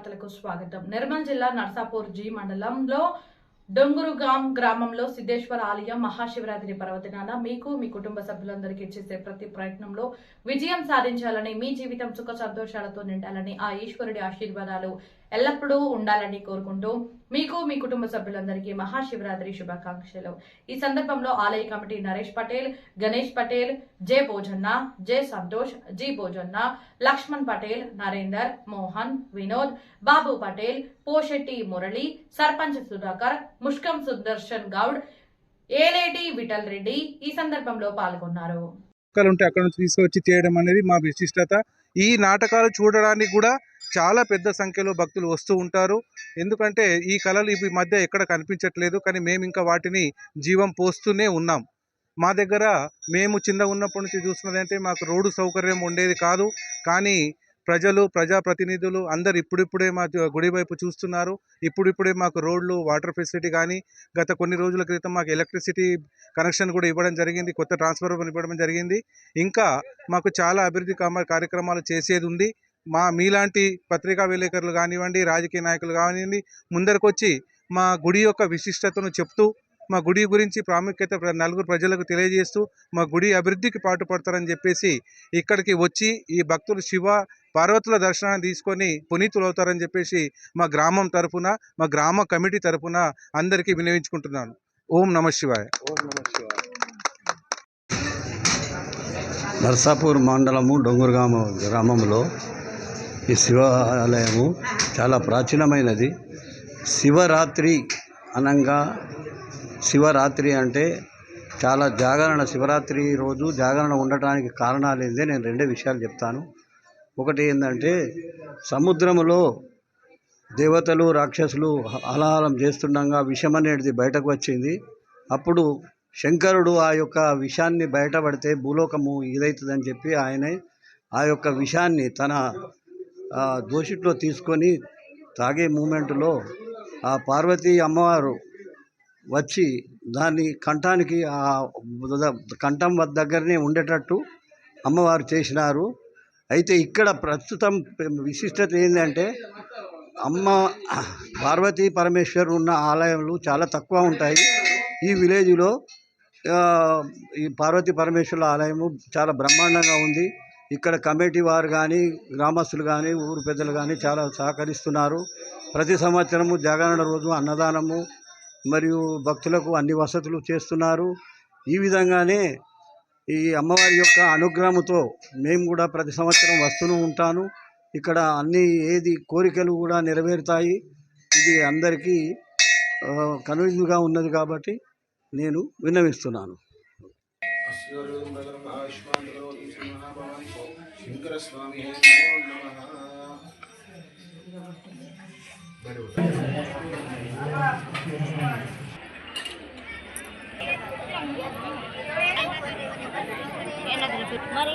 వార్తలకు స్వాగతం. నిర్మల్ జిల్లా నర్సాపూర్ జీ మండలంలో డొంగురుగాం గ్రామంలో సిద్ధేశ్వర ఆలయం మహాశివరాత్రి పర్వదినాన మీకు మీ కుటుంబ సభ్యులందరికీ చేసే ప్రతి ప్రయత్నంలో విజయం సాధించాలని, మీ జీవితం సుఖ సంతోషాలతో నిండాలని, ఆ ఈశ్వరుడి ఆశీర్వాదాలు ఎల్లప్పుడూ ఉండాలని కోరుకుంటూ మీకు మీ కుటుంబ సభ్యులందరికీ మహాశివరాత్రి శుభాకాంక్షలు. ఈ సందర్భంలో ఆలయ కమిటీ నరేష్ పటేల్, గణేష్ పటేల్, జే భోజన్న, జే సంతోష్, జీ భోజన్న, లక్ష్మణ్ పటేల్, నరేందర్, మోహన్, వినోద్, బాబు పటేల్, పోషెట్టి మురళి, సర్పంచ్ సుధాకర్, ముష్కం సుదర్శన్ గౌడ్, ఏలేటి విఠల్ రెడ్డి ఈ సందర్భంలో పాల్గొన్నారు. ఉంటే అక్కడ నుంచి తీసుకొచ్చి చేయడం అనేది మా విశిష్టత. ఈ నాటకాలు చూడడానికి కూడా చాలా పెద్ద సంఖ్యలో భక్తులు వస్తూ ఉంటారు. ఎందుకంటే ఈ కళలు ఈ మధ్య ఎక్కడ కనిపించట్లేదు, కానీ మేము ఇంకా వాటిని జీవం పోస్తూనే ఉన్నాం. మా దగ్గర మేము చిన్నగా ఉన్నప్పటి నుంచి చూస్తున్నదంటే మాకు రోడ్డు సౌకర్యం ఉండేది కాదు, కానీ ప్రజలు, ప్రజాప్రతినిధులు అందరు ఇప్పుడిప్పుడే మా గుడి వైపు చూస్తున్నారు. ఇప్పుడిప్పుడే మాకు రోడ్లు, వాటర్ ఫెసిలిటీ కానీ, గత కొన్ని రోజుల క్రితం మాకు ఎలక్ట్రిసిటీ కనెక్షన్ కూడా ఇవ్వడం జరిగింది, కొత్త ట్రాన్స్ఫార్మర్ ఇవ్వడం జరిగింది. ఇంకా మాకు చాలా అభివృద్ధి కార్యక్రమాలు చేసేది ఉంది. మీలాంటి పత్రికా విలేకరులు కానివ్వండి, రాజకీయ నాయకులు కానివ్వండి, ముందరకొచ్చి మా గుడి యొక్క విశిష్టతను చెప్తూ, మా గుడి గురించి ప్రాముఖ్యత నలుగురు ప్రజలకు తెలియజేస్తూ మా గుడి అభివృద్ధికి పాటుపడతారని చెప్పేసి ఇక్కడికి వచ్చి ఈ భక్తులు శివ పార్వతుల దర్శనాన్ని తీసుకొని పునీతులు అవుతారని చెప్పేసి మా గ్రామం తరఫున, మా గ్రామ కమిటీ తరఫున అందరికీ వినియోగించుకుంటున్నాను. ఓం నమ శివాయ. ఓం నమ శివాయ. నర్సాపూర్ మండలము డొంగురుగామ గ్రామంలో ఈ శివాలయము చాలా ప్రాచీనమైనది. శివరాత్రి అనంగా, శివరాత్రి అంటే చాలా జాగరణ, శివరాత్రి రోజు జాగరణ ఉండటానికి కారణాలు ఏంటంటే నేను రెండే విషయాలు చెప్తాను. ఒకటి ఏంటంటే, సముద్రములో దేవతలు, రాక్షసులు హలాహలం చేస్తుండగా విషం అనేది బయటకు వచ్చింది. అప్పుడు శంకరుడు ఆ యొక్క విషాన్ని బయటపడితే భూలోకము ఇదవుతుందని చెప్పి ఆయన ఆ యొక్క విషాన్ని తన దోషిట్లో తీసుకొని తాగే మూమెంట్లో ఆ పార్వతీ అమ్మవారు వచ్చి దాన్ని కంఠానికి, ఆ కంఠం దగ్గరనే ఉండేటట్టు అమ్మవారు చేసినారు. అయితే ఇక్కడ ప్రస్తుతం విశిష్టత ఏంటంటే, అమ్మ పార్వతీ పరమేశ్వరు ఉన్న ఆలయాలు చాలా తక్కువ ఉంటాయి. ఈ విలేజ్లో ఈ పార్వతీ పరమేశ్వరుల ఆలయము చాలా బ్రహ్మాండంగా ఉంది. ఇక్కడ కమిటీ వారు కానీ, గ్రామస్తులు కానీ, ఊరు పెద్దలు కానీ చాలా సహకరిస్తున్నారు. ప్రతి సంవత్సరము జాగరణ రోజు అన్నదానము మరియు భక్తులకు అన్ని వసతులు చేస్తున్నారు. ఈ విధంగానే ఈ అమ్మవారి యొక్క అనుగ్రహంతో మేము కూడా ప్రతి సంవత్సరం వస్తూనే ఉంటాను. ఇక్కడ అన్ని కోరికలు కూడా నెరవేరుతాయి. ఇది అందరికీ కనువిందుగా ఉన్నది కాబట్టి నేను విన్నవిస్తున్నాను. మరి